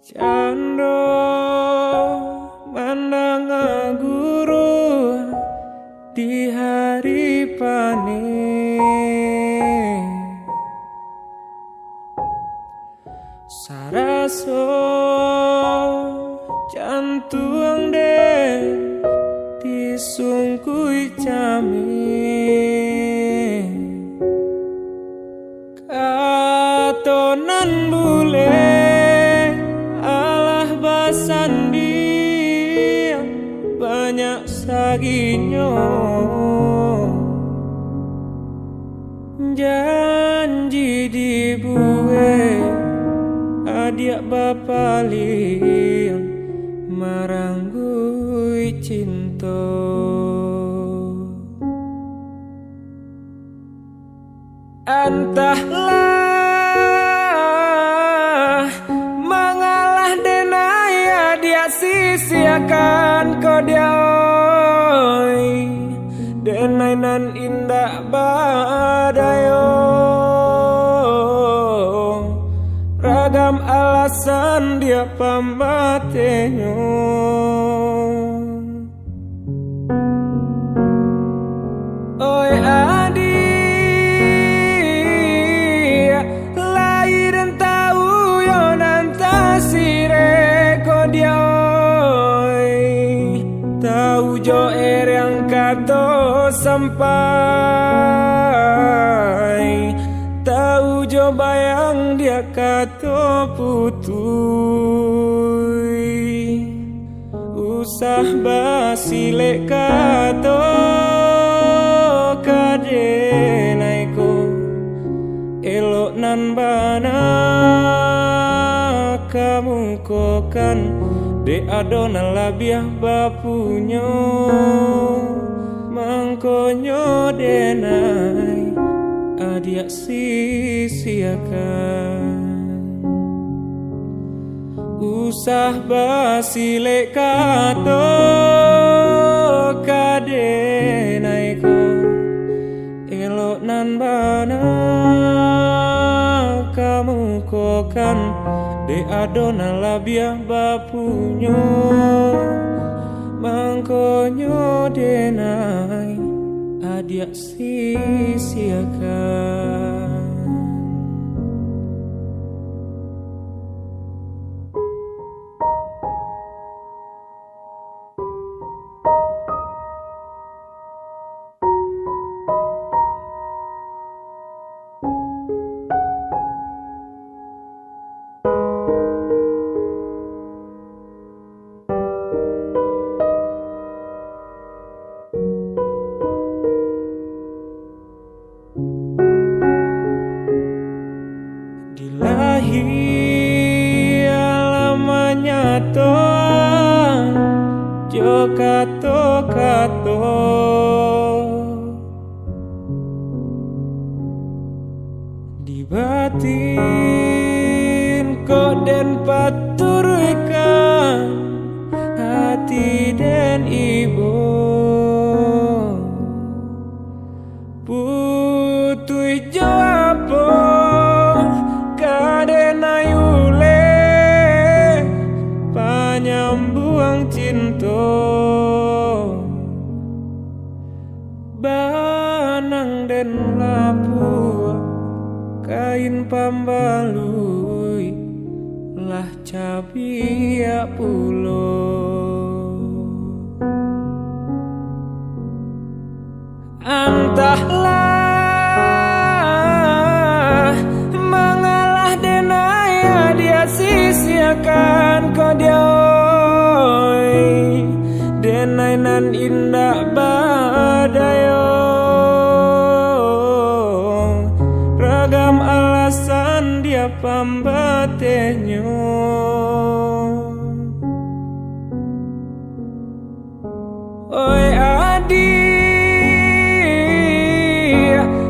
Cando mandang guru di hari panen saraso jantung den disungkui camin katonan bule sandi banyak saginyo janji dibuwe adik bapaling maranggui cinta entahlah mengalah denaya dia sia-siakan kau dia oi denai nan indah badayo ragam alasan dia pambatenyo oi adi lahir tahu yo nanta sire ko dia oi tahu jo yang kato sampai tahu jo bayang dia kato putui usah basile kato kadenaiko elok nan bana kamu kokan de adona labiah bapunyo mangkonyo denai adia sia-siakan usah basile kato kadenaiko elok nan bana kamu kokan de adona labiah bapunyo mangkonyo denai adia sia-siakan toan jo kato di batin kok den paturkan hati den ibu putui jo apa kadenayule nyambuang cinta banang den lapu kain pambalui lah cabia pulo entahlah mengalah denaya dia sia-siakan kau dia denai nan indah badayo ragam alasan dia pambatenyo oi adi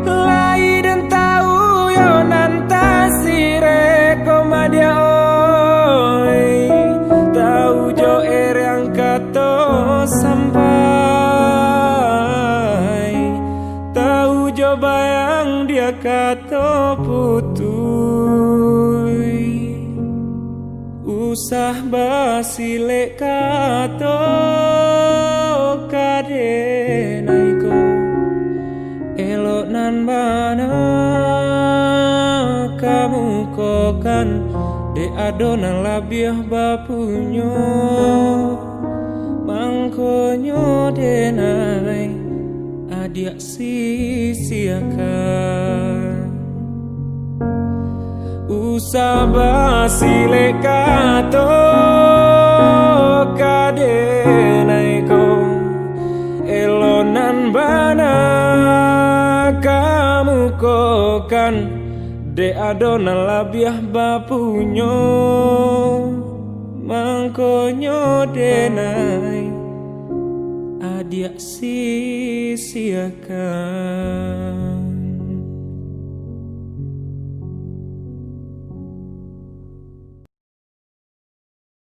lai dan tahu yo nanta sire komadia oi tahu jo yang kato sampai tahu jo bayang dia kato putui usah basilek kato kadenaiko elok nan bana kamu kokan de adonan labiah bapunyo mangkonyo denai adia sisiakan usah basilek kato kadenaiko elonan bana kamu kokan de adonan labiah bapunyo mangkonyo denai adia sisiakan.